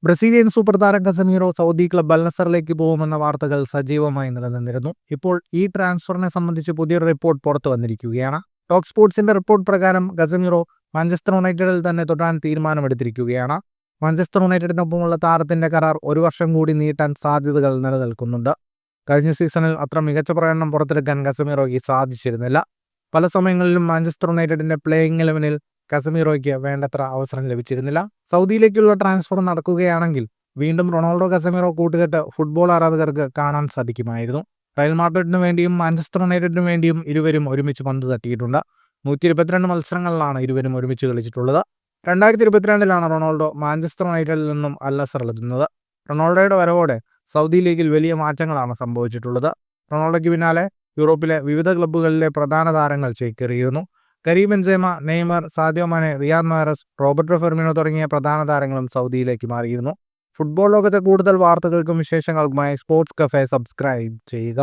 Brazilian super താരം Casemiro Saudi club Al നസറിലേക്ക് പോകുമെന്ന വാർത്തകൾ സജീവമായി നിലനിന്നിരുന്നു. ഇപ്പോൾ ഈ ട്രാൻസ്ഫറിനെ സംബന്ധിച്ച് പുതിയൊരു റിപ്പോർട്ട് പുറത്തു വന്നിരിക്കുകയാണ്. ടോക്ക് സ്പോർട്സിന്റെ റിപ്പോർട്ട് പ്രകാരം കസമീറോ മാഞ്ചസ്റ്റർ യുണൈറ്റഡിൽ തന്നെ തുടരാൻ തീരുമാനമെടുത്തിരിക്കുകയാണ്. മാഞ്ചസ്റ്റർ യുണൈറ്റഡിനൊപ്പമുള്ള താരത്തിന്റെ കരാർ 1 വർഷം കൂടി നീട്ടാൻ സാധ്യതകൾ നിലനിൽക്കുന്നുണ്ട്. കഴിഞ്ഞ സീസണിൽ അത്ര മികച്ച പ്രകടനം പുറത്തെടുക്കാൻ കസമീറോയ്ക്ക് സാധിച്ചിരുന്നില്ല. പല സമയങ്ങളിലും മാഞ്ചസ്റ്റർ യുണൈറ്റഡിന്റെ പ്ലേയിങ് 11-ൽ കസമീറോയ്ക്ക് വേണ്ടത്ര അവസരം ലഭിച്ചിരുന്നില്ല. സൗദിയിലേക്കുള്ള ട്രാൻസ്ഫർ നടക്കുകയാണെങ്കിൽ വീണ്ടും റൊണാൾഡോ കസമീറോ കൂട്ടുകെട്ട് ഫുട്ബോൾ ആരാധകർക്ക് കാണാൻ സാധിക്കുമായിരുന്നു. റയൽ മാഡ്രിഡിനു വേണ്ടിയും മാഞ്ചസ്റ്റർ യുണൈറ്റഡിനു വേണ്ടിയും ഇരുവരും ഒരുമിച്ച് പന്ത് തട്ടിയിട്ടുണ്ട്. 122 മത്സരങ്ങളിലാണ് ഇരുവരും ഒരുമിച്ച് കളിച്ചിട്ടുള്ളത്. 2022-ലാണ് റൊണാൾഡോ മാഞ്ചസ്റ്റർ യുണൈറ്റഡിൽ നിന്നും അൽ നസറിലെത്തുന്നത്. റൊണാൾഡോയുടെ വരവോടെ സൗദി ലീഗിൽ വലിയ മാറ്റങ്ങളാണ് സംഭവിച്ചിട്ടുള്ളത്. റൊണാൾഡോയ്ക്ക് പിന്നാലെ യൂറോപ്പിലെ വിവിധ ക്ലബ്ബുകളിലെ പ്രധാന താരങ്ങൾ ചേക്കേറിയിരുന്നു. Karim Benzema, Neymar, Sadio Mane, Riyad Mahrez, Roberto Firmino തുടങ്ങിയ പ്രധാന താരങ്ങളും സൗദിയിലേക്ക് മാറിയിരുന്നു. ഫുട്ബോൾ ലോകത്തെ കൂടുതൽ വാർത്തകൾക്കും വിശേഷങ്ങൾക്കുമായി സ്പോർട്സ് കഫേ സബ്സ്ക്രൈബ് ചെയ്യുക.